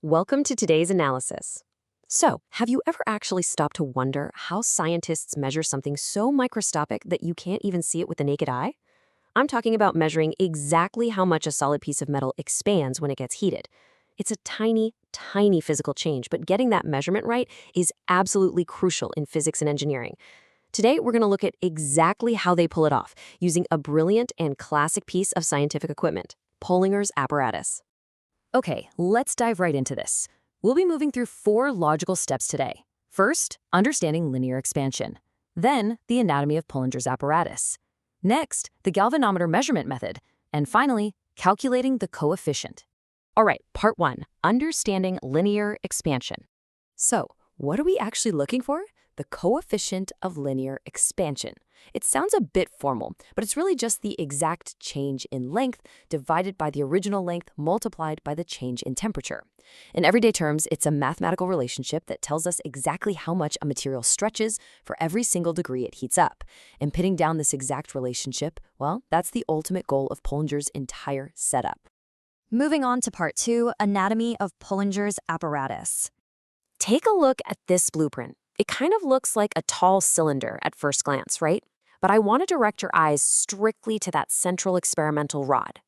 Welcome to today's analysis. So, have you ever actually stopped to wonder how scientists measure something so microscopic that you can't even see it with the naked eye? I'm talking about measuring exactly how much a solid piece of metal expands when it gets heated. It's a tiny, tiny physical change, but getting that measurement right is absolutely crucial in physics and engineering. Today, we're going to look at exactly how they pull it off using a brilliant and classic piece of scientific equipment, Pollinger's apparatus. Okay, let's dive right into this. We'll be moving through 4 logical steps today. First, understanding linear expansion. Then, the anatomy of Pollinger's apparatus. Next, the galvanometer measurement method. And finally, calculating the coefficient. All right, part 1, understanding linear expansion. So, what are we actually looking for? The coefficient of linear expansion. It sounds a bit formal, but it's really just the exact change in length divided by the original length multiplied by the change in temperature. In everyday terms, it's a mathematical relationship that tells us exactly how much a material stretches for every single degree it heats up. And pinning down this exact relationship, well, that's the ultimate goal of Pollinger's entire setup. Moving on to part 2, anatomy of Pollinger's apparatus. Take a look at this blueprint. It kind of looks like a tall cylinder at first glance, right? But I want to direct your eyes strictly to that central experimental rod.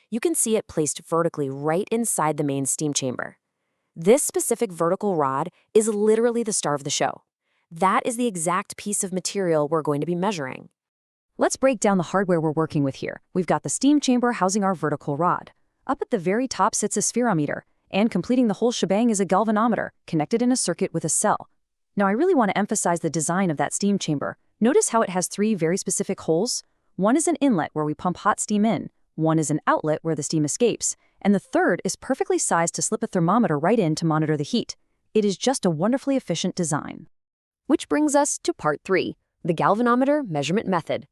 You can see it placed vertically right inside the main steam chamber. This specific vertical rod is literally the star of the show. That is the exact piece of material we're going to be measuring. Let's break down the hardware we're working with here. We've got the steam chamber housing our vertical rod. Up at the very top sits a spherometer, and completing the whole shebang is a galvanometer connected in a circuit with a cell. Now, I really want to emphasize the design of that steam chamber. Notice how it has 3 very specific holes. One is an inlet where we pump hot steam in, one is an outlet where the steam escapes, and the third is perfectly sized to slip a thermometer right in to monitor the heat. It is just a wonderfully efficient design. Which brings us to part 3, the galvanometer measurement method.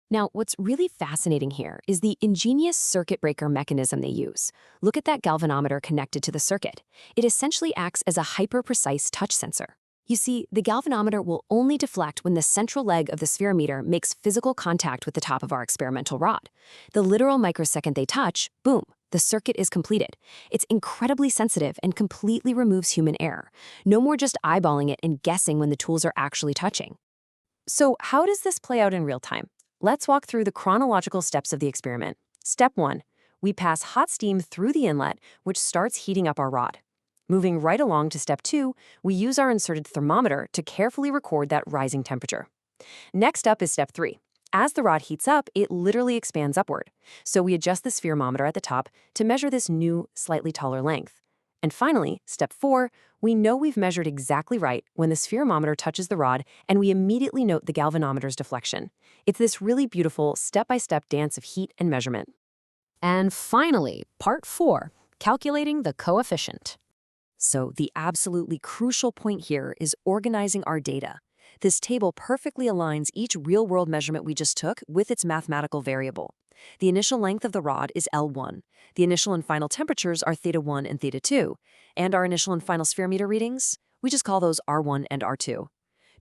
Now, what's really fascinating here is the ingenious circuit breaker mechanism they use. Look at that galvanometer connected to the circuit. It essentially acts as a hyper-precise touch sensor. You see, the galvanometer will only deflect when the central leg of the spherometer makes physical contact with the top of our experimental rod. The literal microsecond they touch, boom, the circuit is completed. It's incredibly sensitive and completely removes human error. No more just eyeballing it and guessing when the tools are actually touching. So how does this play out in real time? Let's walk through the chronological steps of the experiment. Step 1, we pass hot steam through the inlet, which starts heating up our rod. Moving right along to step 2, we use our inserted thermometer to carefully record that rising temperature. Next up is step 3. As the rod heats up, it literally expands upward. So we adjust the spherometer at the top to measure this new, slightly taller length. And finally, step 4, we know we've measured exactly right when the spherometer touches the rod, and we immediately note the galvanometer's deflection. It's this really beautiful step-by-step dance of heat and measurement. And finally, part 4, calculating the coefficient. So the absolutely crucial point here is organizing our data. This table perfectly aligns each real-world measurement we just took with its mathematical variable. The initial length of the rod is L1. The initial and final temperatures are θ1 and θ2. And our initial and final spherometer readings? We just call those R1 and R2.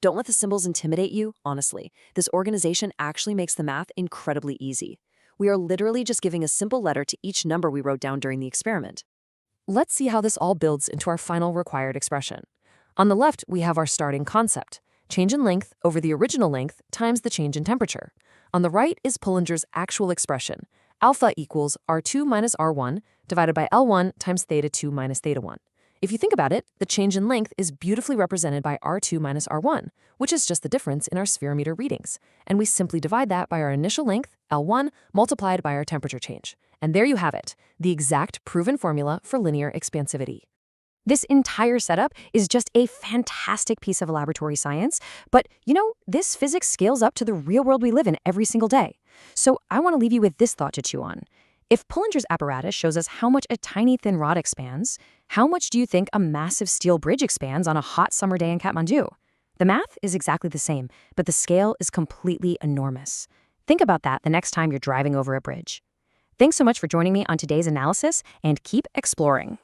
Don't let the symbols intimidate you, honestly. This organization actually makes the math incredibly easy. We are literally just giving a simple letter to each number we wrote down during the experiment. Let's see how this all builds into our final required expression. On the left, we have our starting concept, change in length over the original length times the change in temperature. On the right is Pollinger's actual expression, alpha equals R2 minus R1 divided by L1 times θ2 minus θ1. If you think about it, the change in length is beautifully represented by R2 minus R1, which is just the difference in our spherometer readings. And we simply divide that by our initial length, L1, multiplied by our temperature change. And there you have it, the exact proven formula for linear expansivity. This entire setup is just a fantastic piece of laboratory science, but this physics scales up to the real world we live in every single day. So I want to leave you with this thought to chew on. If Pollinger's apparatus shows us how much a tiny thin rod expands, how much do you think a massive steel bridge expands on a hot summer day in Kathmandu? The math is exactly the same, but the scale is completely enormous. Think about that the next time you're driving over a bridge. Thanks so much for joining me on today's analysis, and keep exploring.